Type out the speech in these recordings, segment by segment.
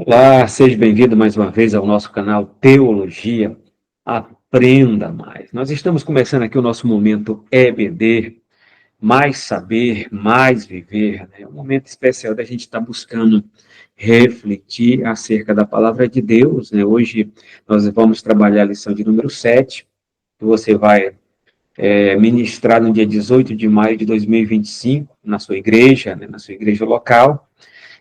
Olá, seja bem-vindo mais uma vez ao nosso canal Teologia Aprenda Mais. Nós estamos começando aqui o nosso momento EBD, mais saber, mais viver, né? Um momento especial da gente estar buscando refletir acerca da palavra de Deus, né? Hoje nós vamos trabalhar a lição de número 7, que você vai ministrar no dia 18 de maio de 2025, na sua igreja, né? Na sua igreja local.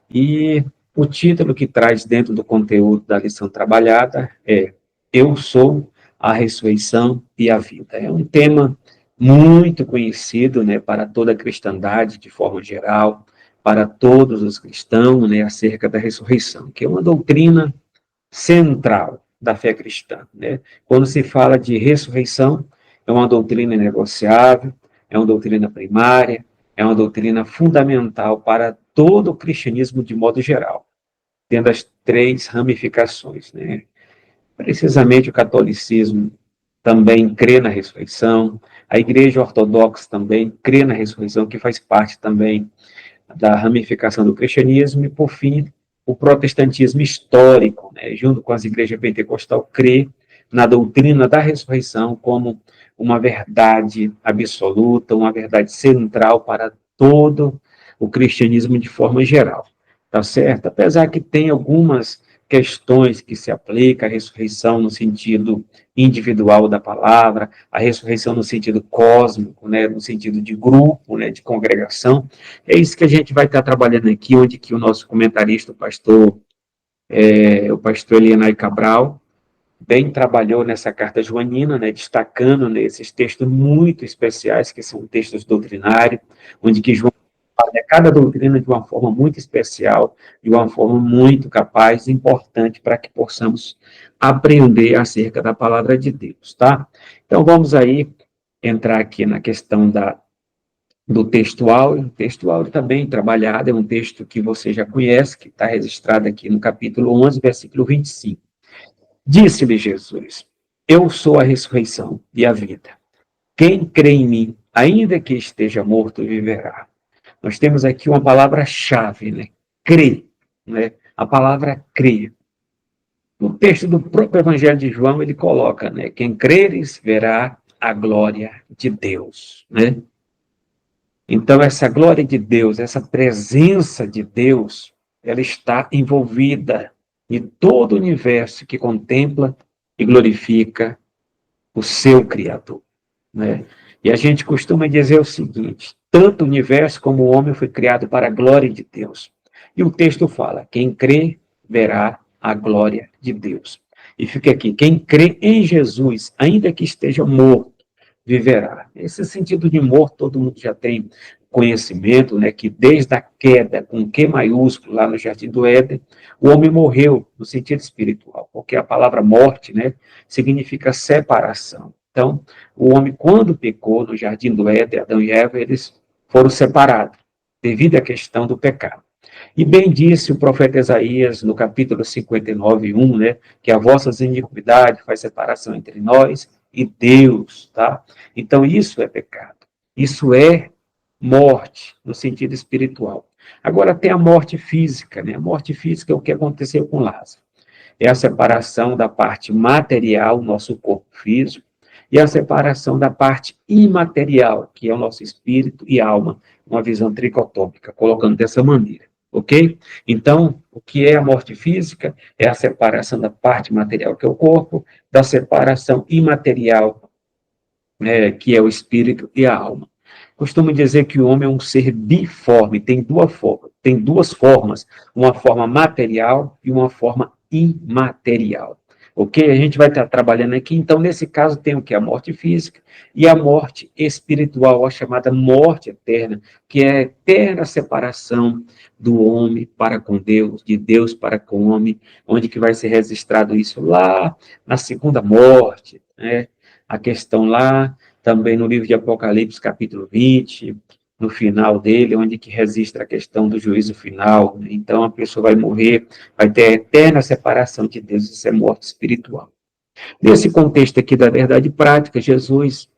E o título que traz dentro do conteúdo da lição trabalhada é Eu sou a ressurreição e a vida. É um tema muito conhecido, né, para toda a cristandade de forma geral, para todos os cristãos, né, acerca da ressurreição, que é uma doutrina central da fé cristã, né? Quando se fala de ressurreição, é uma doutrina inegociável, é uma doutrina primária, é uma doutrina fundamental para todo o cristianismo de modo geral, tendo as três ramificações, né? Precisamente o catolicismo também crê na ressurreição, a Igreja Ortodoxa também crê na ressurreição, que faz parte também da ramificação do cristianismo, e, por fim, o protestantismo histórico, né, junto com as igrejas pentecostais, crê na doutrina da ressurreição como uma verdade absoluta, uma verdade central para todo o cristianismo de forma geral, tá certo? Apesar que tem algumas questões que se aplicam à ressurreição no sentido individual da palavra, a ressurreição no sentido cósmico, né, no sentido de grupo, né, de congregação. É isso que a gente vai estar trabalhando aqui, onde que o nosso comentarista, o pastor Elianai Cabral, bem trabalhou nessa carta joanina, né, destacando nesses textos muito especiais, que são textos doutrinários, onde que João fala cada doutrina de uma forma muito especial, de uma forma muito capaz e importante para que possamos aprender acerca da palavra de Deus, tá? Então, vamos aí entrar aqui na questão do textual. O textual também trabalhado, é um texto que você já conhece, que está registrado aqui no capítulo 11, versículo 25. Disse-lhe Jesus: Eu sou a ressurreição e a vida. Quem crê em mim, ainda que esteja morto, viverá. Nós temos aqui uma palavra-chave, né? Crer, né? A palavra crer. No texto do próprio Evangelho de João, ele coloca, né? Quem creres verá a glória de Deus, né? Então, essa glória de Deus, essa presença de Deus, ela está envolvida em todo o universo que contempla e glorifica o seu Criador, né? E a gente costuma dizer o seguinte: tanto o universo como o homem foi criado para a glória de Deus. E o texto fala: quem crê verá a glória de Deus. E fica aqui: quem crê em Jesus, ainda que esteja morto, viverá. Esse sentido de morto, todo mundo já tem conhecimento, né, que desde a queda, com Q maiúsculo, lá no Jardim do Éden, o homem morreu no sentido espiritual, porque a palavra morte, né, significa separação. Então, o homem, quando pecou no Jardim do Éden, Adão e Eva, eles foram separados, devido à questão do pecado. E bem disse o profeta Isaías, no capítulo 59, 1, né, que a vossa iniquidade faz separação entre nós e Deus, tá? Então, isso é pecado. Isso é morte, no sentido espiritual. Agora, tem a morte física, né? A morte física é o que aconteceu com Lázaro. É a separação da parte material, nosso corpo físico, e a separação da parte imaterial, que é o nosso espírito e alma, uma visão tricotômica, colocando dessa maneira, ok? Então, o que é a morte física? É a separação da parte material, que é o corpo, da separação imaterial, que é o espírito e a alma. Costumo dizer que o homem é um ser biforme, tem duas formas, uma forma material e uma forma imaterial. Ok? A gente vai estar trabalhando aqui, então, nesse caso, tem o que? A morte física e a morte espiritual, a chamada morte eterna, que é a eterna separação do homem para com Deus, de Deus para com o homem, onde que vai ser registrado isso lá na segunda morte, né? A questão lá, também no livro de Apocalipse, capítulo 20, no final dele, onde que registra a questão do juízo final. Então, a pessoa vai morrer, vai ter a eterna separação de Deus, isso é morte espiritual. Nesse contexto aqui da verdade prática, Jesus,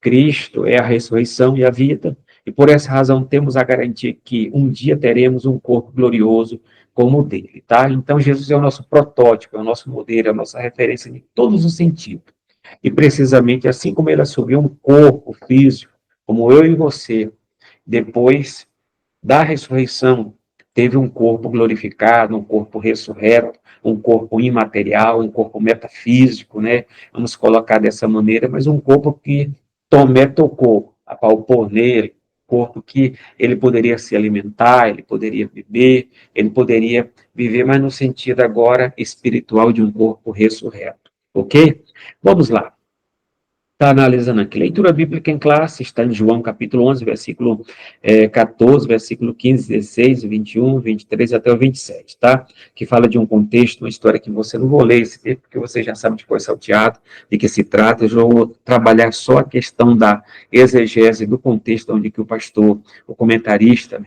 Cristo, é a ressurreição e a vida, E por essa razão temos a garantia que um dia teremos um corpo glorioso como o dele, tá? Então Jesus é o nosso protótipo, é o nosso modelo, é a nossa referência em todos os sentidos. E precisamente assim como ele assumiu um corpo físico, como eu e você, depois da ressurreição, teve um corpo glorificado, um corpo ressurreto, um corpo imaterial, um corpo metafísico, né? Vamos colocar dessa maneira, mas um corpo que Tomé tocou, apalpou nele, corpo que ele poderia se alimentar, ele poderia beber, ele poderia viver, mas no sentido agora espiritual de um corpo ressurreto, ok? Vamos lá. Está analisando aqui. Leitura bíblica em classe, está em João capítulo 11, versículo 14, versículo 15, 16, 21, 23 até o 27, tá? Que fala de um contexto, uma história que você não vou ler esse texto, porque você já sabe de cor salteado, de que se trata. Eu vou trabalhar só a questão da exegese do contexto onde que o pastor, o comentarista,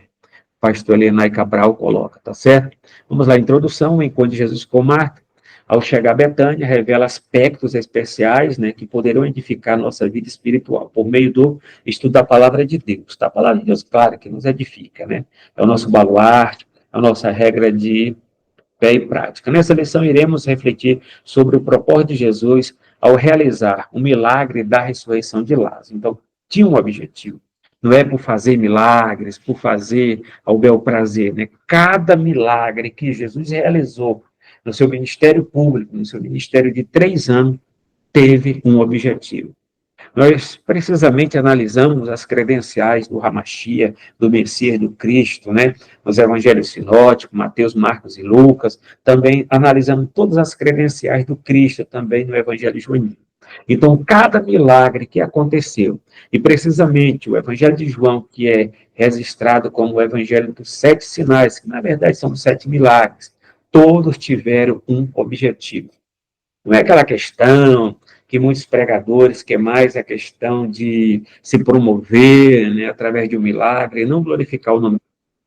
pastor Elenay Cabral coloca, tá certo? Vamos lá, introdução, enquanto Jesus com Marta, ao chegar a Betânia, revela aspectos especiais, né, que poderão edificar nossa vida espiritual, por meio do estudo da palavra de Deus, tá? A palavra de Deus, claro, que nos edifica, né? É o nosso baluarte, é a nossa regra de fé e prática. Nessa lição, iremos refletir sobre o propósito de Jesus ao realizar o milagre da ressurreição de Lázaro. Então, tinha um objetivo. Não é por fazer milagres, por fazer ao bel prazer, né? Cada milagre que Jesus realizou no seu ministério público, no seu ministério de 3 anos, teve um objetivo. Nós precisamente analisamos as credenciais do Hamashia, do Messias, do Cristo, né? Nos evangelhos sinóticos, Mateus, Marcos e Lucas. Também analisamos todas as credenciais do Cristo, também no evangelho joanino. Então, cada milagre que aconteceu, e precisamente o evangelho de João, que é registrado como o evangelho dos 7 sinais, que na verdade são 7 milagres, todos tiveram um objetivo. Não é aquela questão que muitos pregadores, que é mais a questão de se promover, né, através de um milagre, e não glorificar o nome.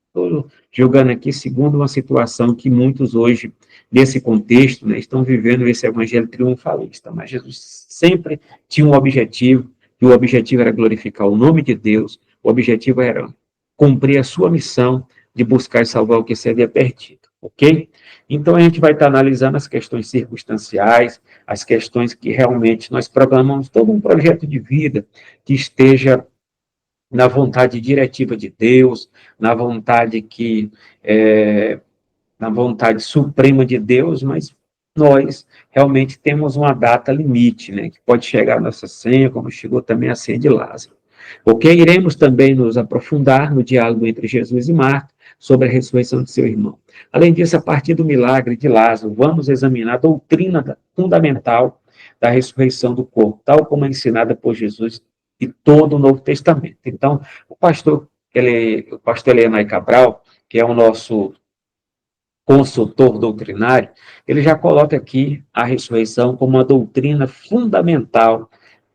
Estou julgando aqui segundo uma situação que muitos hoje, nesse contexto, né, estão vivendo esse evangelho triunfalista. Mas Jesus sempre tinha um objetivo, e o objetivo era glorificar o nome de Deus, o objetivo era cumprir a sua missão de buscar e salvar o que se havia perdido, ok? Então, a gente vai estar analisando as questões circunstanciais, as questões que realmente nós programamos todo um projeto de vida que esteja na vontade diretiva de Deus, na vontade na vontade suprema de Deus, mas nós realmente temos uma data limite, né, que pode chegar a nossa senha, como chegou também a senha de Lázaro. Ok? Iremos também nos aprofundar no diálogo entre Jesus e Marta sobre a ressurreição de seu irmão. Além disso, a partir do milagre de Lázaro, vamos examinar a doutrina fundamental da ressurreição do corpo, tal como é ensinada por Jesus e todo o Novo Testamento. Então, o pastor Elenay Cabral, que é o nosso consultor doutrinário, ele já coloca aqui a ressurreição como uma doutrina fundamental,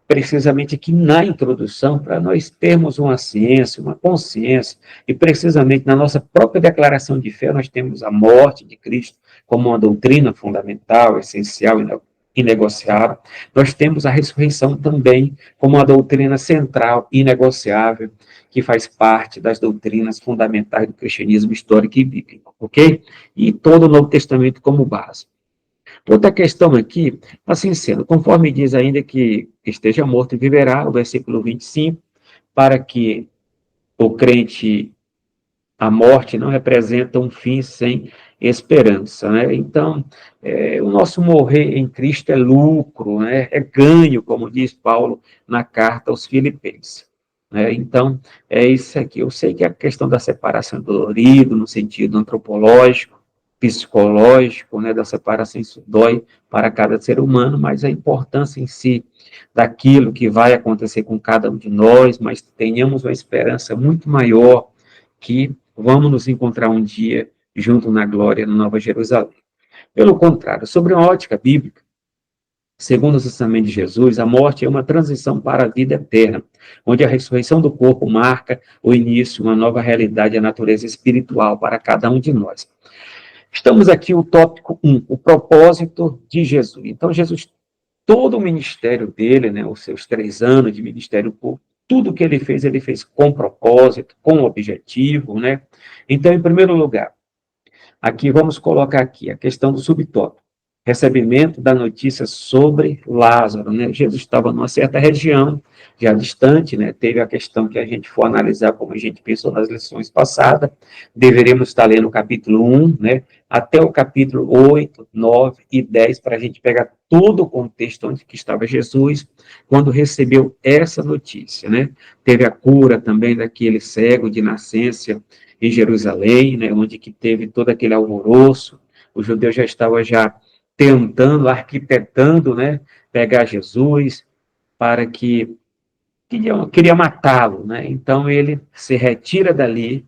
precisamente aqui na introdução, para nós termos uma ciência, uma consciência, e precisamente na nossa própria declaração de fé, nós temos a morte de Cristo como uma doutrina fundamental, essencial e inegociável. Nós temos a ressurreição também como uma doutrina central, inegociável, que faz parte das doutrinas fundamentais do cristianismo histórico e bíblico, ok? E todo o Novo Testamento como base. Outra questão aqui, assim sendo, conforme diz ainda que esteja morto e viverá, o versículo 25, para que o crente, a morte não representa um fim sem esperança, né? Então, o nosso morrer em Cristo é lucro, né? É ganho, como diz Paulo na carta aos Filipenses. Né? Então, é isso aqui. Eu sei que a questão da separação é dolorido, no sentido antropológico, psicológico, né, da separação, isso dói para cada ser humano, mas a importância em si daquilo que vai acontecer com cada um de nós, mas tenhamos uma esperança muito maior que vamos nos encontrar um dia junto na glória, na Nova Jerusalém. Pelo contrário, sobre uma ótica bíblica, segundo o ensinamento de Jesus, a morte é uma transição para a vida eterna, onde a ressurreição do corpo marca o início, uma nova realidade, a natureza espiritual para cada um de nós. Estamos aqui o tópico 1, o propósito de Jesus. Então, Jesus, todo o ministério dele, né, os seus 3 anos de ministério público, tudo que ele fez com propósito, com objetivo, né? Então, em primeiro lugar, aqui vamos colocar aqui a questão do subtópico. Recebimento da notícia sobre Lázaro, né? Jesus estava numa certa região, já distante, né? Teve a questão que a gente for analisar, como a gente pensou nas lições passadas, deveríamos estar lendo o capítulo 1, né? Até o capítulo 8, 9 e 10, para a gente pegar todo o contexto onde que estava Jesus, quando recebeu essa notícia, né? Teve a cura também daquele cego de nascença em Jerusalém, né? Onde que teve todo aquele alvoroço, os judeus já estavam já tentando, arquitetando, né, pegar Jesus para que queria matá-lo, né? Então ele se retira dali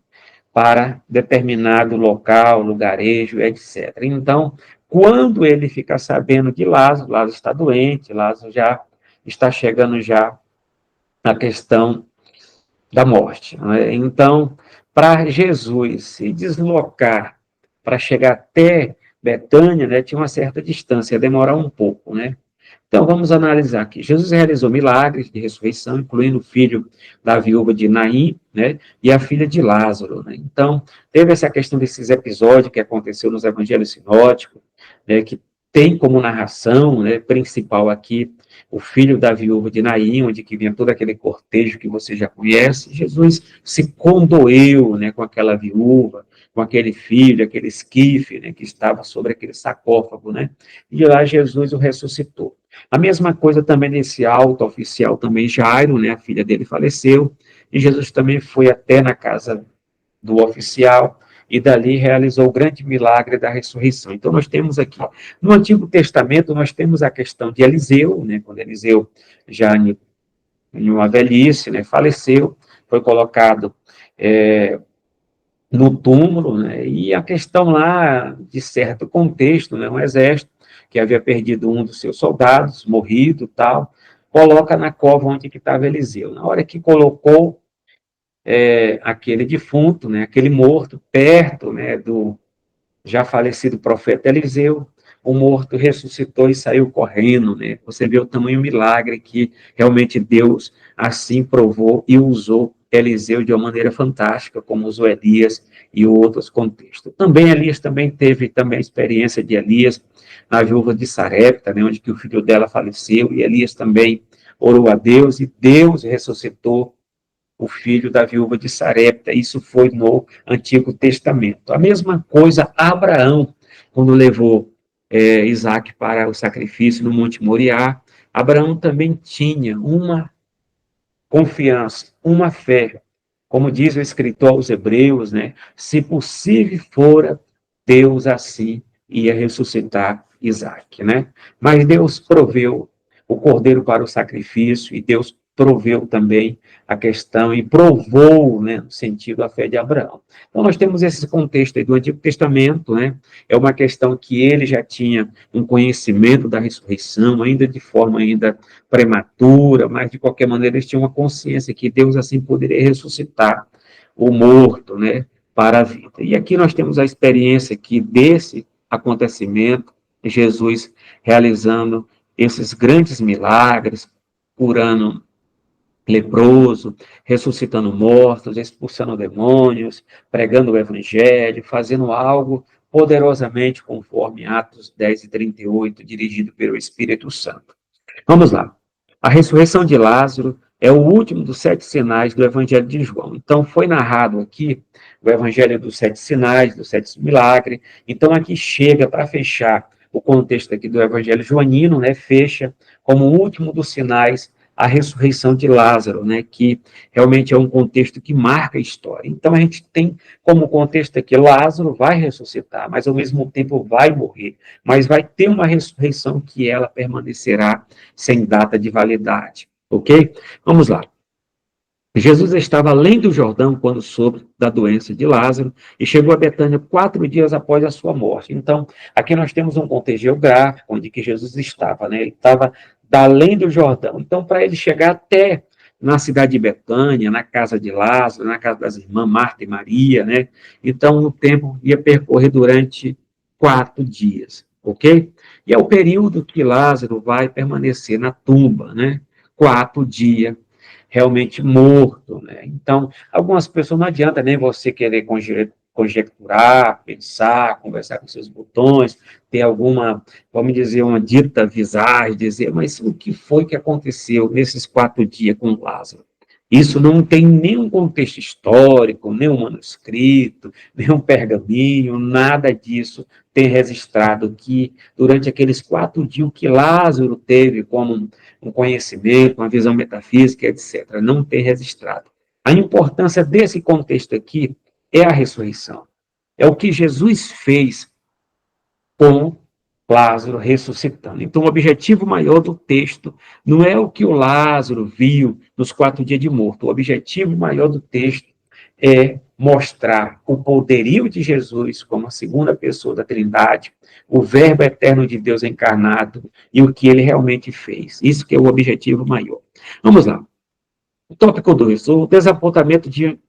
para determinado local, lugarejo, etc. Então, quando ele fica sabendo que Lázaro está doente, Lázaro já está chegando já a questão da morte, né? Então, para Jesus se deslocar para chegar até Betânia, né, tinha uma certa distância, ia demorar um pouco, né? Então, vamos analisar aqui. Jesus realizou milagres de ressurreição, incluindo o filho da viúva de Naim, né, e a filha de Lázaro, né? Então, teve essa questão desses episódios que aconteceu nos evangelhos sinóticos, né, que tem como narração, né, principal aqui o filho da viúva de Naim, onde que vinha todo aquele cortejo que você já conhece. Jesus se condoeu, né, com aquela viúva, com aquele filho, aquele esquife, né, que estava sobre aquele sarcófago, né? E lá Jesus o ressuscitou. A mesma coisa também nesse alto oficial também Jairo, né, a filha dele faleceu, e Jesus também foi até na casa do oficial e dali realizou o grande milagre da ressurreição. Então nós temos aqui, no Antigo Testamento, nós temos a questão de Eliseu, né, quando Eliseu já em uma velhice, né, faleceu, foi colocado no túmulo, né, e a questão lá, de certo contexto, né, um exército que havia perdido um dos seus soldados, morrido tal, coloca na cova onde que estava Eliseu. Na hora que colocou aquele defunto, né, aquele morto, perto, né, do já falecido profeta Eliseu, o morto ressuscitou e saiu correndo, né? Você vê o tamanho milagre que realmente Deus assim provou e usou Eliseu de uma maneira fantástica, como usou Elias e outros contextos. Também Elias também teve também a experiência de Elias na viúva de Sarepta, né, onde que o filho dela faleceu, e Elias também orou a Deus e Deus ressuscitou o filho da viúva de Sarepta. Isso foi no Antigo Testamento. A mesma coisa Abraão, quando levou Isaac para o sacrifício no Monte Moriá, Abraão também tinha uma confiança, uma fé, como diz o escritor aos Hebreus, né? Se possível fora, Deus assim ia ressuscitar Isaac, né? Mas Deus proveu o cordeiro para o sacrifício e Deus proveu também a questão e provou, né, no sentido a fé de Abraão. Então nós temos esse contexto aí do Antigo Testamento, né? É uma questão que ele já tinha um conhecimento da ressurreição, ainda de forma ainda prematura, mas de qualquer maneira eles tinham uma consciência que Deus assim poderia ressuscitar o morto, né, para a vida. E aqui nós temos a experiência que desse acontecimento, Jesus realizando esses grandes milagres, curando leproso, ressuscitando mortos, expulsando demônios, pregando o evangelho, fazendo algo poderosamente conforme Atos 10 e 38, dirigido pelo Espírito Santo. Vamos lá. A ressurreição de Lázaro é o último dos 7 sinais do Evangelho de João. Então, foi narrado aqui o Evangelho dos 7 sinais, dos 7 milagres. Então, aqui chega para fechar o contexto aqui do Evangelho joanino, né? Fecha como o último dos sinais a ressurreição de Lázaro, né? Que realmente é um contexto que marca a história. Então, a gente tem como contexto aqui, Lázaro vai ressuscitar, mas ao mesmo tempo vai morrer, mas vai ter uma ressurreição que ela permanecerá sem data de validade, ok? Vamos lá. Jesus estava além do Jordão quando soube da doença de Lázaro e chegou a Betânia 4 dias após a sua morte. Então, aqui nós temos um contexto geográfico onde que Jesus estava, né? Ele estava além do Jordão. Então, para ele chegar até na cidade de Betânia, na casa de Lázaro, na casa das irmãs Marta e Maria, né? Então, o tempo ia percorrer durante 4 dias, ok? E é o período que Lázaro vai permanecer na tumba, né? 4 dias realmente morto, né? Então, algumas pessoas, não adianta nem você querer conjecturar, pensar, conversar com seus botões, ter alguma, vamos dizer, uma dita visagem, dizer, mas o que foi que aconteceu nesses 4 dias com Lázaro? Isso não tem nenhum contexto histórico, nenhum manuscrito, nenhum pergaminho, nada disso tem registrado que, durante aqueles 4 dias, o que Lázaro teve como um conhecimento, uma visão metafísica, etc., não tem registrado. A importância desse contexto aqui é a ressurreição. É o que Jesus fez com Lázaro ressuscitando. Então, o objetivo maior do texto não é o que o Lázaro viu nos 4 dias de morto. O objetivo maior do texto é mostrar o poderio de Jesus como a segunda pessoa da Trindade, o Verbo eterno de Deus encarnado e o que ele realmente fez. Isso que é o objetivo maior. Vamos lá. O tópico 2, o desapontamento de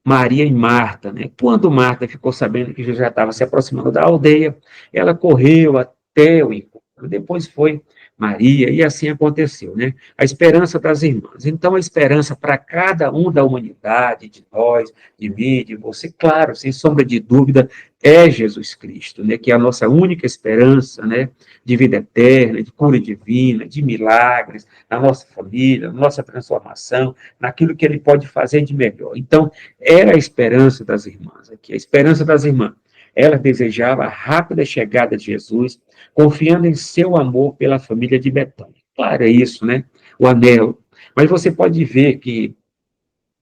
Maria e Marta, né? Quando Marta ficou sabendo que Jesus já estava se aproximando da aldeia, ela correu até o encontro. Depois foi Maria, e assim aconteceu, né? A esperança das irmãs. Então, a esperança para cada um da humanidade, de nós, de mim, de você, claro, sem sombra de dúvida, é Jesus Cristo, né? Que é a nossa única esperança, né? De vida eterna, de cura divina, de milagres, na nossa família, na nossa transformação, naquilo que ele pode fazer de melhor. Então, era a esperança das irmãs aqui, a esperança das irmãs. Ela desejava a rápida chegada de Jesus, confiando em seu amor pela família de Betânia. Claro, é isso, né? O anelo. Mas você pode ver que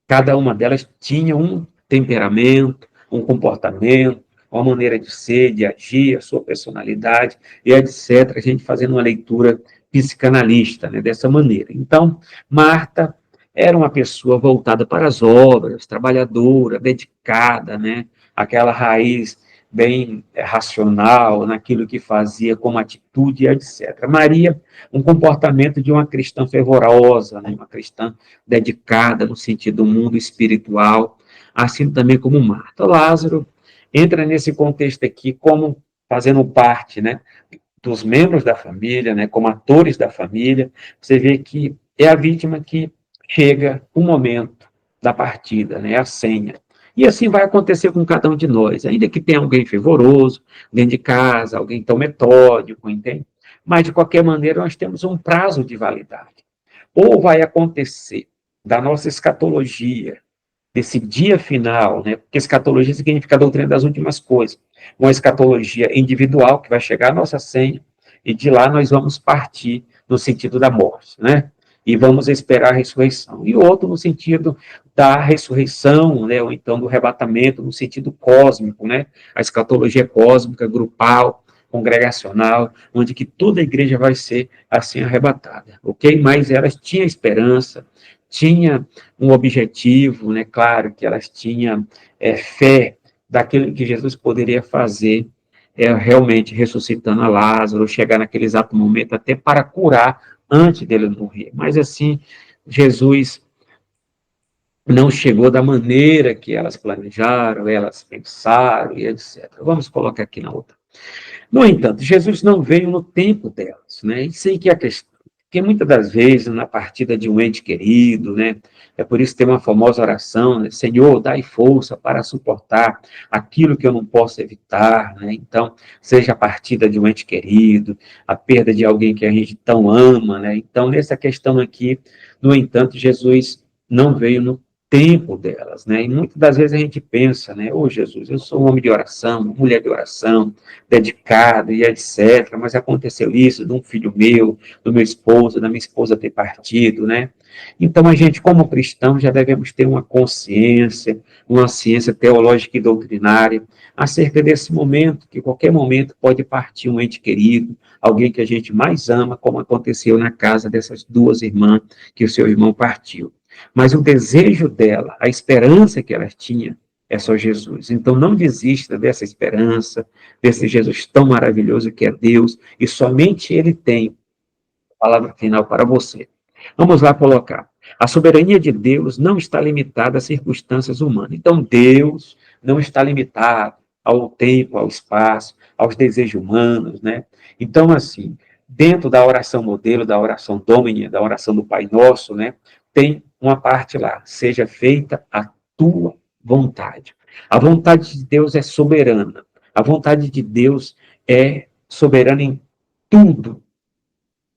cada uma delas tinha um temperamento, um comportamento, uma maneira de ser, de agir, a sua personalidade, e etc. A gente fazendo uma leitura psicanalista, né, dessa maneira. Então, Marta era uma pessoa voltada para as obras, trabalhadora, dedicada, né, aquela raiz bem racional naquilo que fazia como atitude, etc. Maria, um comportamento de uma cristã fervorosa, né, uma cristã dedicada no sentido do mundo espiritual, assim também como Marta. Lázaro entra nesse contexto aqui como fazendo parte, né, dos membros da família, né, como atores da família. Você vê que é a vítima que chega o momento da partida, né, a senha. E assim vai acontecer com cada um de nós, ainda que tenha alguém fervoroso dentro de casa, alguém tão metódico, entende? Mas, de qualquer maneira, nós temos um prazo de validade. Ou vai acontecer da nossa escatologia, desse dia final, né? Porque escatologia significa a doutrina das últimas coisas. Uma escatologia individual, que vai chegar à nossa senha, e de lá nós vamos partir no sentido da morte, né? E vamos esperar a ressurreição. E outro no sentido da ressurreição, né? Ou então do arrebatamento, no sentido cósmico, né? A escatologia cósmica, grupal, congregacional, onde que toda a igreja vai ser assim arrebatada, ok? Mas elas tinham esperança, tinha um objetivo, né? Claro que elas tinham fé daquilo que Jesus poderia fazer, realmente ressuscitando a Lázaro, chegar naquele exato momento até para curar antes dele morrer. Mas assim, Jesus não chegou da maneira que elas planejaram, elas pensaram e etc. Vamos colocar aqui na outra. No entanto, Jesus não veio no tempo delas, né? Isso aí que é a questão. Porque muitas das vezes, na partida de um ente querido, né? É por isso que tem uma famosa oração, né? Senhor, dai força para suportar aquilo que eu não posso evitar, né? Então, seja a partida de um ente querido, a perda de alguém que a gente tão ama, né? Então, nessa questão aqui, no entanto, Jesus não veio no tempo delas, né? E muitas das vezes a gente pensa, né? Ô Jesus, eu sou um homem de oração, uma mulher de oração, dedicado e etc. Mas aconteceu isso de um filho meu, do meu esposo, da minha esposa ter partido, né? Então, a gente, como cristão, já devemos ter uma consciência, uma ciência teológica e doutrinária acerca desse momento, que qualquer momento pode partir um ente querido, alguém que a gente mais ama, como aconteceu na casa dessas duas irmãs, que o seu irmão partiu. Mas o desejo dela, a esperança que elas tinham, é só Jesus. Então, não desista dessa esperança, desse Jesus tão maravilhoso que é Deus, e somente Ele tem a palavra final para você. Vamos lá colocar. A soberania de Deus não está limitada às circunstâncias humanas. Então, Deus não está limitado ao tempo, ao espaço, aos desejos humanos, né? Então, assim, dentro da oração modelo, da oração Domini, da oração do Pai Nosso, né? Tem uma parte lá, seja feita a tua vontade. A vontade de Deus é soberana. A vontade de Deus é soberana em tudo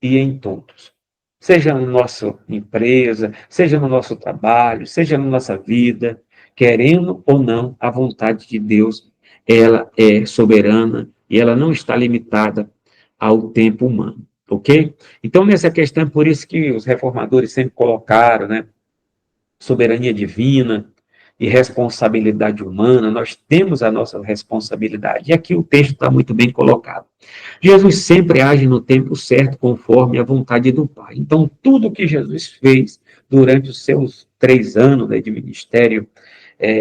e em todos. Seja na nossa empresa, seja no nosso trabalho, seja na nossa vida, querendo ou não, a vontade de Deus, ela é soberana e ela não está limitada ao tempo humano, ok? Então, nessa questão, é por isso que os reformadores sempre colocaram, né, soberania divina e responsabilidade humana, nós temos a nossa responsabilidade. E aqui o texto está muito bem colocado. Jesus sempre age no tempo certo, conforme a vontade do Pai. Então, tudo que Jesus fez durante os seus 3 anos, né, de ministério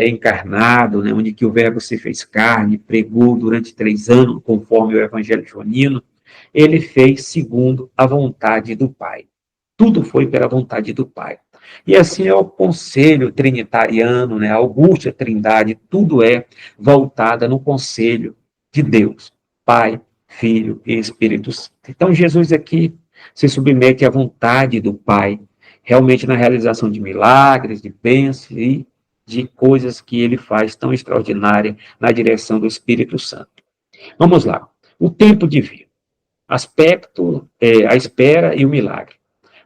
encarnado, né, onde que o Verbo se fez carne, pregou durante 3 anos, conforme o Evangelho joanino, ele fez segundo a vontade do Pai. Tudo foi pela vontade do Pai. E assim é o conselho trinitariano, né? A Augusta Trindade, tudo é voltada no conselho de Deus, Pai, Filho e Espírito Santo. Então, Jesus aqui se submete à vontade do Pai, realmente na realização de milagres, de bênçãos e de coisas que ele faz tão extraordinárias na direção do Espírito Santo. Vamos lá. O tempo divino. Aspecto, a espera e o milagre.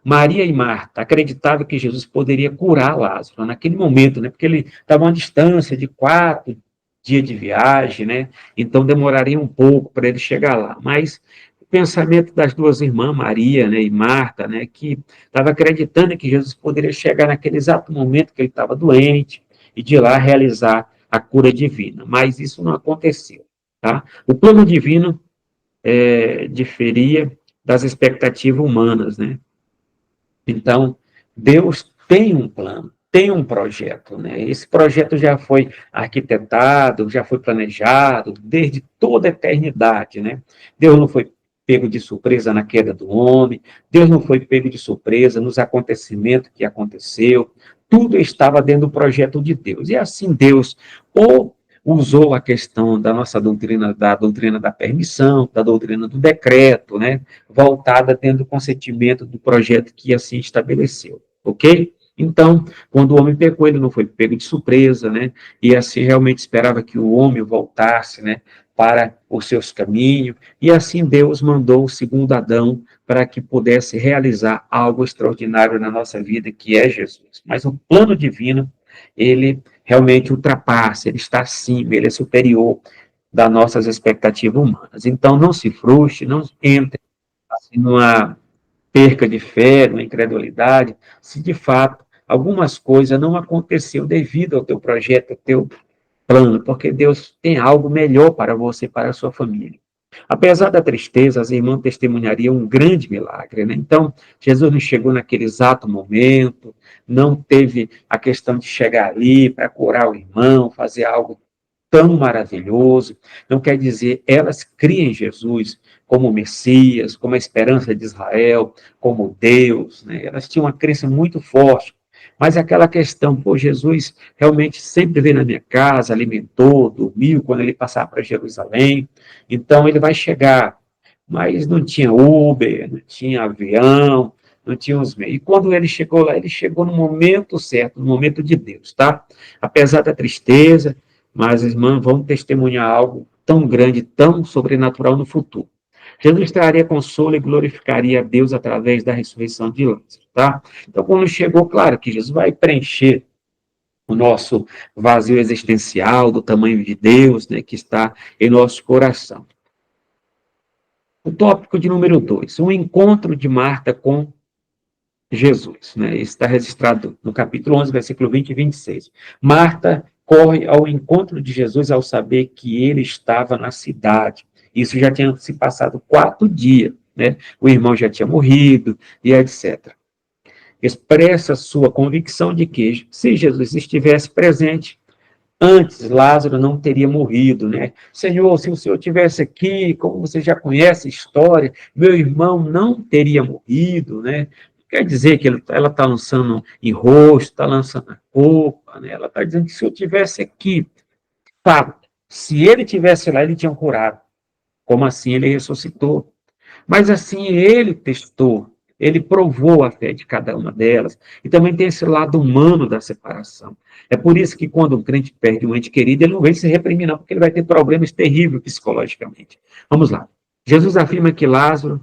Maria e Marta acreditavam que Jesus poderia curar Lázaro naquele momento, né? Porque ele estava a uma distância de 4 dias de viagem, né? Então demoraria um pouco para ele chegar lá. Mas o pensamento das duas irmãs, Maria, né, e Marta, né, que estava acreditando que Jesus poderia chegar naquele exato momento que ele estava doente e de lá realizar a cura divina. Mas isso não aconteceu, tá? O plano divino diferia das expectativas humanas, né? Então, Deus tem um plano, tem um projeto, né? Esse projeto já foi arquitetado, já foi planejado desde toda a eternidade, né? Deus não foi pego de surpresa na queda do homem, Deus não foi pego de surpresa nos acontecimentos que aconteceu, tudo estava dentro do projeto de Deus. E assim Deus ou usou a questão da nossa doutrina da permissão, da doutrina do decreto, né? Voltada dentro do consentimento do projeto que assim estabeleceu, ok? Então, quando o homem pecou, ele não foi pego de surpresa, né? E assim realmente esperava que o homem voltasse, né, para os seus caminhos, e assim Deus mandou o segundo Adão para que pudesse realizar algo extraordinário na nossa vida, que é Jesus. Mas o plano divino, ele realmente ultrapassa, ele está acima, ele é superior das nossas expectativas humanas. Então, não se frustre, não entre assim, numa perca de fé, numa incredulidade, se de fato algumas coisas não aconteceram devido ao teu projeto, ao teu plano, porque Deus tem algo melhor para você e para a sua família. Apesar da tristeza, as irmãs testemunhariam um grande milagre, né? Então, Jesus não chegou naquele exato momento, não teve a questão de chegar ali para curar o irmão, fazer algo tão maravilhoso. Não quer dizer, elas criam em Jesus como Messias, como a esperança de Israel, como Deus, né? Elas tinham uma crença muito forte. Mas aquela questão, pô, Jesus realmente sempre veio na minha casa, alimentou, dormiu quando ele passava para Jerusalém, então ele vai chegar. Mas não tinha Uber, não tinha avião, não tinha os meios. E quando ele chegou lá, ele chegou no momento certo, no momento de Deus, tá? Apesar da tristeza, mas as irmãs vão testemunhar algo tão grande, tão sobrenatural no futuro. Jesus traria consolo e glorificaria a Deus através da ressurreição de Lázaro, tá? Então, quando chegou, claro que Jesus vai preencher o nosso vazio existencial do tamanho de Deus, né, que está em nosso coração. O tópico de número 2, o encontro de Marta com Jesus, né? Isso está registrado no capítulo 11, versículo 20 e 26. Marta corre ao encontro de Jesus ao saber que ele estava na cidade. Isso já tinha se passado 4 dias, né? O irmão já tinha morrido e etc. Expressa sua convicção de que, se Jesus estivesse presente, antes Lázaro não teria morrido, né? Senhor, se o Senhor tivesse aqui, como você já conhece a história, meu irmão não teria morrido, né? Quer dizer que ela está lançando em rosto, está lançando na roupa, né? Ela está dizendo que se eu tivesse aqui, fato, se ele tivesse lá, ele tinha curado. Como assim ele ressuscitou? Mas assim ele testou ele provou a fé de cada uma delas, e também tem esse lado humano da separação. É por isso que quando um crente perde um ente querido, ele não vem se reprimir, não, porque ele vai ter problemas terríveis psicologicamente. Vamos lá. Jesus afirma que Lázaro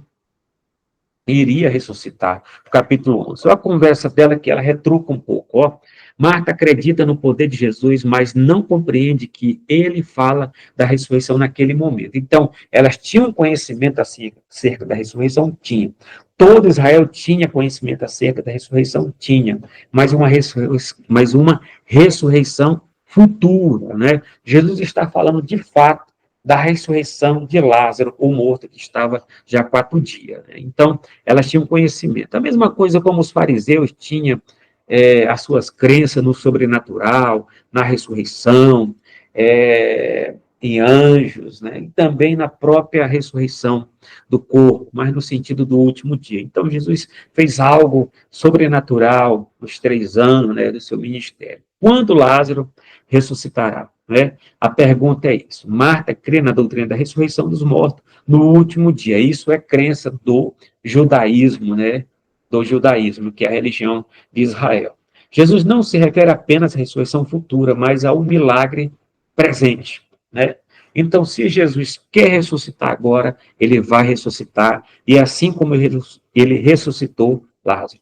iria ressuscitar. Capítulo 11. Só a conversa dela que ela retruca um pouco. Ó. Marta acredita no poder de Jesus, mas não compreende que ele fala da ressurreição naquele momento. Então, elas tinham conhecimento acerca da ressurreição? Tinha. Todo Israel tinha conhecimento acerca da ressurreição? Tinha. Mas uma ressurreição futura, né? Jesus está falando de fato da ressurreição de Lázaro, o morto que estava já há 4 dias. Né? Então, elas tinham conhecimento. A mesma coisa como os fariseus tinham as suas crenças no sobrenatural, na ressurreição, em anjos, né? E também na própria ressurreição do corpo, mas no sentido do último dia. Então, Jesus fez algo sobrenatural nos 3 anos, né, do seu ministério. Quando Lázaro ressuscitará? Né? A pergunta é isso. Marta crê na doutrina da ressurreição dos mortos no último dia. Isso é crença do judaísmo, né? Do judaísmo, que é a religião de Israel. Jesus não se refere apenas à ressurreição futura, mas ao milagre presente, né? Então, se Jesus quer ressuscitar agora, ele vai ressuscitar, e assim como ele ressuscitou Lázaro.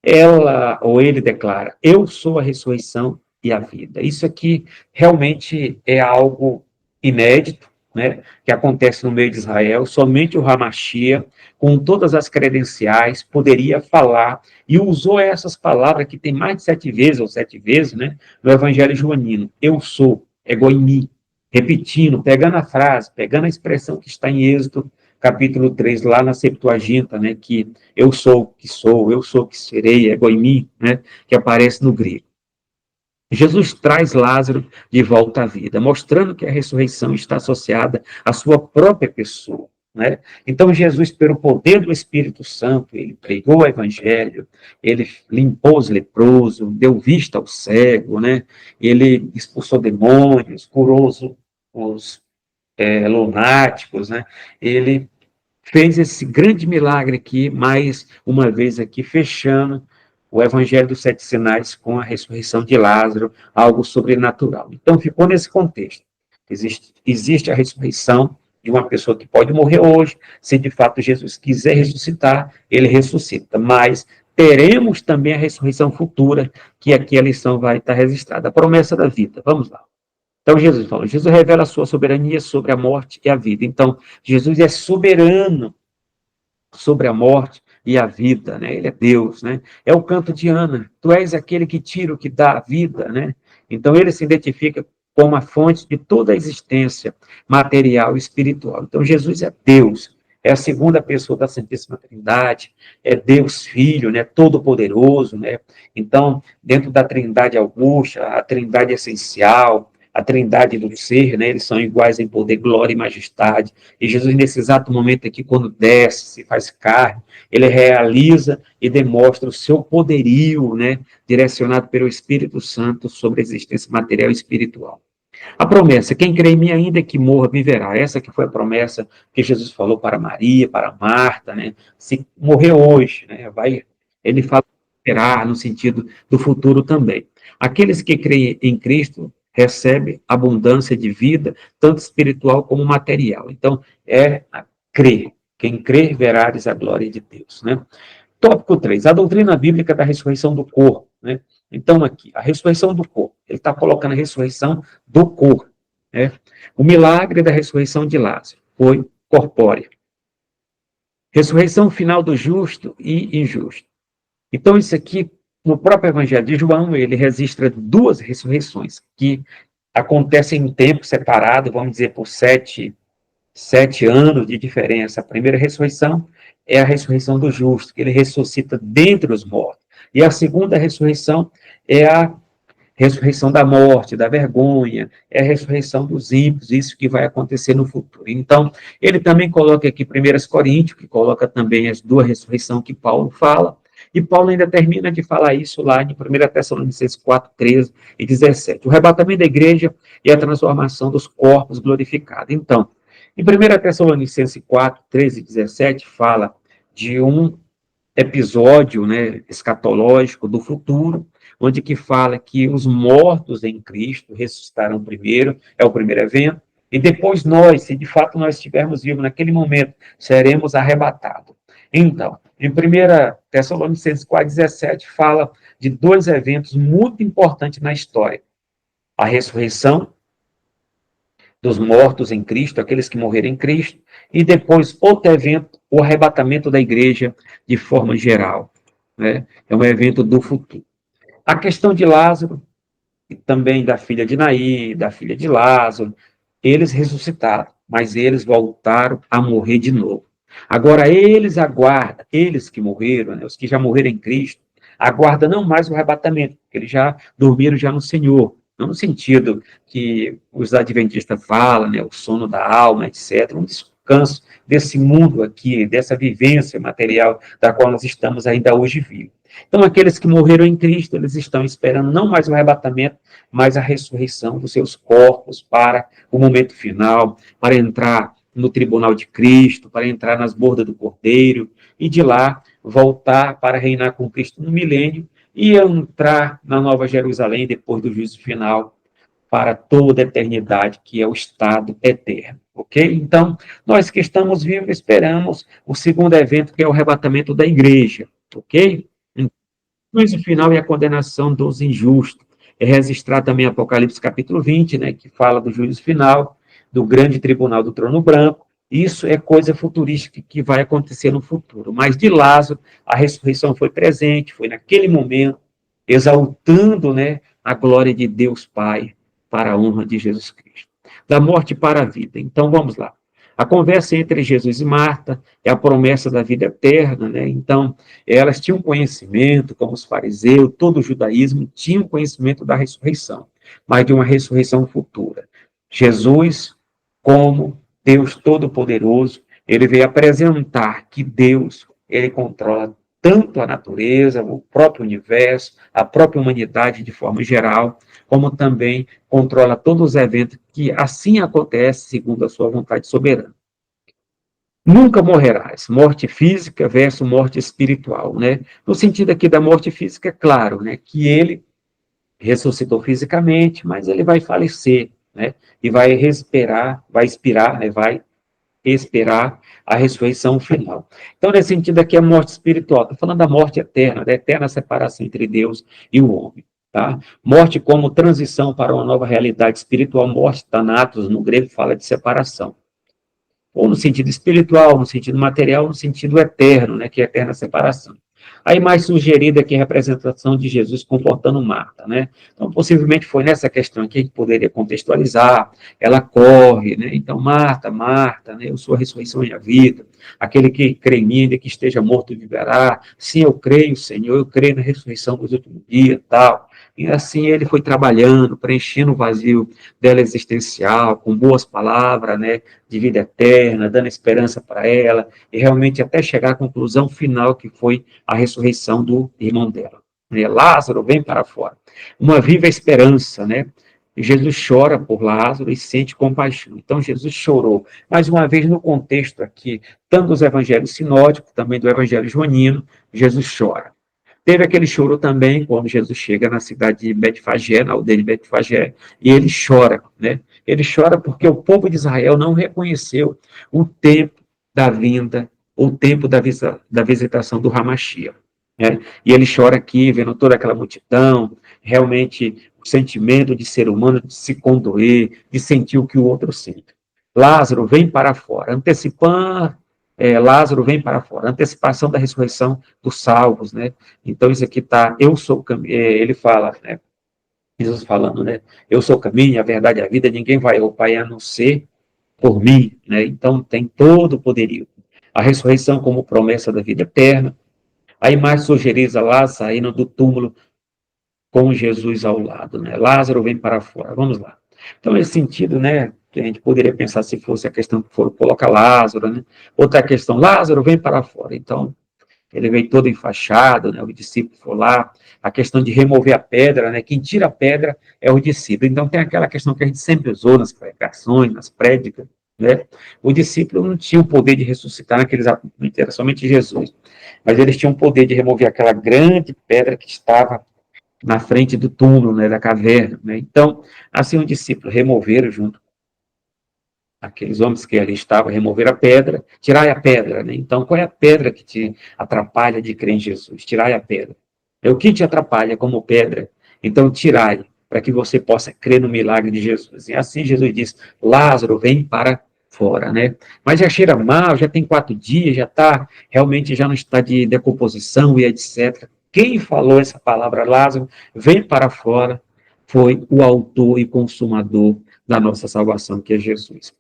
Ela ou ele declara: eu sou a ressurreição e a vida. Isso aqui realmente é algo inédito, né, que acontece no meio de Israel. Somente o Hamashia, com todas as credenciais, poderia falar, e usou essas palavras que tem mais de 7 vezes, ou 7 vezes, né, no Evangelho joanino. Eu sou, egoimi, repetindo, pegando a frase, pegando a expressão que está em Êxodo, capítulo 3, lá na Septuaginta, né, que eu sou eu sou que serei, egoimi, né, que aparece no grego. Jesus traz Lázaro de volta à vida, mostrando que a ressurreição está associada à sua própria pessoa. Né? Então, Jesus, pelo poder do Espírito Santo, ele pregou o Evangelho, ele limpou os leprosos, deu vista ao cego, né? Ele expulsou demônios, curou os lunáticos, né? Ele fez esse grande milagre aqui, mais uma vez aqui, fechando o Evangelho dos Sete Sinais com a ressurreição de Lázaro, algo sobrenatural. Então, ficou nesse contexto. Existe a ressurreição de uma pessoa que pode morrer hoje, se de fato Jesus quiser ressuscitar, ele ressuscita, mas teremos também a ressurreição futura, que aqui a lição vai estar registrada, a promessa da vida. Vamos lá. Então, Jesus falou, Jesus revela a sua soberania sobre a morte e a vida. Então, Jesus é soberano sobre a morte e a vida, né? Ele é Deus, né? É o canto de Ana. Tu és aquele que tira o que dá a vida, né? Então, ele se identifica como a fonte de toda a existência material e espiritual. Então, Jesus é Deus. É a segunda pessoa da Santíssima Trindade, é Deus Filho, né, todo-poderoso, né? Então, dentro da Trindade Augusta, a Trindade essencial, a trindade do ser, né, eles são iguais em poder, glória e majestade. E Jesus, nesse exato momento aqui, quando desce, se faz carne, ele realiza e demonstra o seu poderio, né, direcionado pelo Espírito Santo sobre a existência material e espiritual. A promessa, quem crê em mim ainda que morra, viverá. Essa que foi a promessa que Jesus falou para Maria, para Marta, né? Se morrer hoje, né, ele fala viverá no sentido do futuro também. Aqueles que creem em Cristo recebem abundância de vida, tanto espiritual como material. Então, crer. Quem crer, verás a glória de Deus, né? Tópico 3, a doutrina bíblica da ressurreição do corpo, né? Então, aqui, a ressurreição do corpo. Ele está colocando a ressurreição do corpo, né? O milagre da ressurreição de Lázaro foi corpórea. Ressurreição final do justo e injusto. Então, isso aqui, no próprio Evangelho de João, ele registra 2 ressurreições que acontecem em tempo separado, vamos dizer, por 7 anos de diferença. A primeira ressurreição é a ressurreição do justo, que ele ressuscita dentre os mortos. E a segunda ressurreição é a ressurreição da morte, da vergonha, é a ressurreição dos ímpios, isso que vai acontecer no futuro. Então, ele também coloca aqui 1 Coríntios, que coloca também as 2 ressurreições que Paulo fala, e Paulo ainda termina de falar isso lá em 1 Tessalonicenses 4, 13 e 17. O arrebatamento da igreja e a transformação dos corpos glorificados. Então, em 1 Tessalonicenses 4, 13 e 17, fala de um episódio, né, escatológico do futuro, onde que fala que os mortos em Cristo ressuscitarão primeiro, é o primeiro evento, e depois nós, se de fato nós estivermos vivos naquele momento, seremos arrebatados. Então, em 1 Tessalonicenses 4,17, fala de dois eventos muito importantes na história: a ressurreição dos mortos em Cristo, aqueles que morreram em Cristo, e depois outro evento, o arrebatamento da igreja de forma geral, né? É um evento do futuro. A questão de Lázaro, e também da filha de Naí, da filha de Lázaro, eles ressuscitaram, mas eles voltaram a morrer de novo. Agora, eles aguardam, eles que morreram, né, os que já morreram em Cristo, aguardam não mais o arrebatamento, porque eles já dormiram já no Senhor, não no sentido que os adventistas falam, né, o sono da alma, etc., um descanso desse mundo aqui, dessa vivência material da qual nós estamos ainda hoje vivos. Então, aqueles que morreram em Cristo, eles estão esperando não mais o arrebatamento, mas a ressurreição dos seus corpos para o momento final, para entrar no tribunal de Cristo, para entrar nas bordas do Cordeiro, e de lá voltar para reinar com Cristo no milênio e entrar na Nova Jerusalém depois do juízo final para toda a eternidade, que é o estado eterno. Ok? Então, nós que estamos vivos esperamos o segundo evento, que é o arrebatamento da igreja. Ok? O juízo final e a condenação dos injustos. É registrado também Apocalipse capítulo 20, né, que fala do juízo final, do grande tribunal do trono branco. Isso é coisa futurística que vai acontecer no futuro. Mas de Lázaro, a ressurreição foi presente, foi naquele momento, exaltando, né, a glória de Deus Pai para a honra de Jesus Cristo. Da morte para a vida. Então, vamos lá. A conversa entre Jesus e Marta é a promessa da vida eterna, né? Então, elas tinham conhecimento, como os fariseus, todo o judaísmo tinha conhecimento da ressurreição, mas de uma ressurreição futura. Jesus, como Deus Todo-Poderoso, ele veio apresentar que Deus, ele controla tanto a natureza, o próprio universo, a própria humanidade de forma geral, como também controla todos os eventos que assim acontecem segundo a sua vontade soberana. Nunca morrerás. Morte física versus morte espiritual, né? No sentido aqui da morte física, é claro, né, que ele ressuscitou fisicamente, mas ele vai falecer, né? E vai respirar, vai expirar, né, vai esperar a ressurreição final. Então, nesse sentido aqui, a morte espiritual, estou falando da morte eterna, da eterna separação entre Deus e o homem. Tá? Morte como transição para uma nova realidade espiritual, morte, thanatos, no grego, fala de separação. Ou no sentido espiritual, no sentido material, no sentido eterno, né, que é a eterna separação. Aí mais sugerida aqui a representação de Jesus comportando Marta, né? Então, possivelmente foi nessa questão aqui que poderia contextualizar, ela corre, né? Então, Marta, Marta, né? Eu sou a ressurreição e a vida, aquele que crê em mim, ainda que esteja morto, viverá. Sim, eu creio, Senhor, eu creio na ressurreição dos últimos dias, tal. E assim ele foi trabalhando, preenchendo o vazio dela existencial, com boas palavras, né? De vida eterna, dando esperança para ela, e realmente até chegar à conclusão final, que foi a ressurreição do irmão dela. Lázaro, vem para fora. Uma viva esperança, né? Jesus chora por Lázaro e sente compaixão. Então, Jesus chorou. Mais uma vez, no contexto aqui, tanto dos evangelhos sinóticos, também do evangelho joanino, Jesus chora. Teve aquele choro também quando Jesus chega na cidade de Betfagé, na aldeia de Betfagé, e ele chora, né? Ele chora porque o povo de Israel não reconheceu o tempo da vinda, o tempo da visitação do Hamashia, né? E ele chora aqui, vendo toda aquela multidão, realmente o sentimento de ser humano, de se condoer, de sentir o que o outro sente. Lázaro vem para fora, antecipando, Lázaro vem para fora, antecipação da ressurreição dos salvos, né? Então, isso aqui está, eu sou o caminho, ele fala, né? Jesus falando, né? Eu sou o caminho, a verdade e a vida, ninguém vai ao Pai a não ser por mim, né? Então, tem todo o poderio. A ressurreição como promessa da vida eterna. A imagem sugeriza lá, saindo do túmulo com Jesus ao lado, né? Lázaro vem para fora, vamos lá. Então, nesse sentido, né? Que a gente poderia pensar se fosse a questão que for colocar Lázaro, né? Outra questão, Lázaro vem para fora. Então, ele veio todo enfaixado, né? O discípulo foi lá, a questão de remover a pedra, né? Quem tira a pedra é o discípulo. Então tem aquela questão que a gente sempre usou nas pregações, nas prédicas, né? O discípulo não tinha o poder de ressuscitar naqueles momentos, era somente Jesus. Mas eles tinham o poder de remover aquela grande pedra que estava na frente do túmulo, né, da caverna, né? Então, assim, um discípulo removeram junto aqueles homens que ali estavam, remover a pedra, tirai a pedra, né? Então, qual é a pedra que te atrapalha de crer em Jesus? Tirai a pedra. É o que te atrapalha como pedra? Então, tirai, para que você possa crer no milagre de Jesus. E assim Jesus diz, Lázaro, vem para fora, né? Mas já cheira mal, já tem 4 dias, já está, realmente já não está de decomposição e etc. Quem falou essa palavra, Lázaro, vem para fora, foi o autor e consumador da nossa salvação, que é Jesus.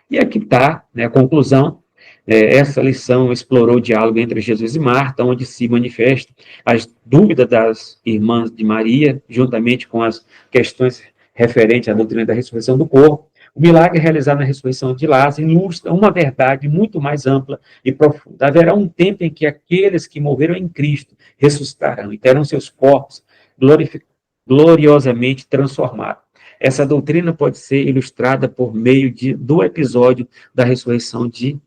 E aqui está, né, a conclusão. Essa lição explorou o diálogo entre Jesus e Marta, onde se manifesta as dúvidas das irmãs de Maria, juntamente com as questões referentes à doutrina da ressurreição do corpo. O milagre realizado na ressurreição de Lázaro ilustra uma verdade muito mais ampla e profunda. Haverá um tempo em que aqueles que morreram em Cristo ressuscitarão e terão seus corpos gloriosamente transformados. Essa doutrina pode ser ilustrada por meio do episódio da ressurreição de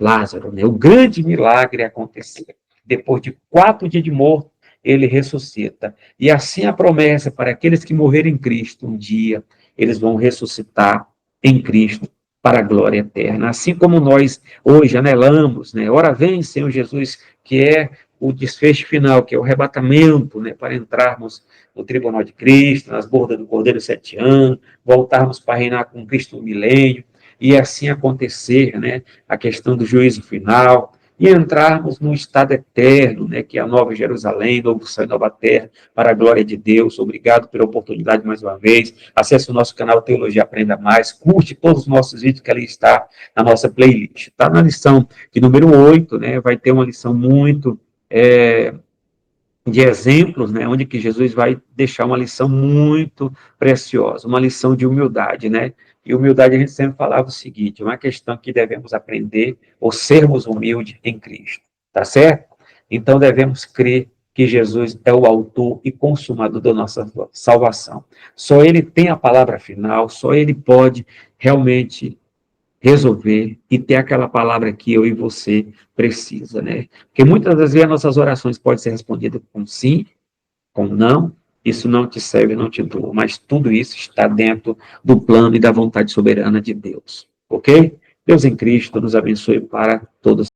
Lázaro, né? O grande milagre aconteceu. Depois de 4 dias de morto, ele ressuscita. E assim a promessa para aqueles que morreram em Cristo, um dia eles vão ressuscitar em Cristo para a glória eterna. Assim como nós hoje anelamos, né? Ora vem, Senhor Jesus, que é o desfecho final, que é o arrebatamento, né? Para entrarmos no tribunal de Cristo, nas bordas do Cordeiro 7 anos, voltarmos para reinar com Cristo no milênio, e assim acontecer, né? A questão do juízo final, e entrarmos no estado eterno, né, que é a Nova Jerusalém, novo céu e nova terra, para a glória de Deus. Obrigado pela oportunidade mais uma vez. Acesse o nosso canal Teologia Aprenda Mais, curte todos os nossos vídeos que ali está na nossa playlist. Está na lição de número 8, né, vai ter uma lição muito de exemplos, né, onde que Jesus vai deixar uma lição muito preciosa, uma lição de humildade, né? E humildade a gente sempre falava o seguinte, uma questão que devemos aprender ou sermos humildes em Cristo, tá certo? Então devemos crer que Jesus é o autor e consumador da nossa salvação. Só ele tem a palavra final, só ele pode realmente resolver e ter aquela palavra que eu e você precisa, né? Porque muitas das vezes as nossas orações podem ser respondidas com sim, com não, isso não te serve, não te doa, mas tudo isso está dentro do plano e da vontade soberana de Deus, ok? Deus em Cristo nos abençoe para todos.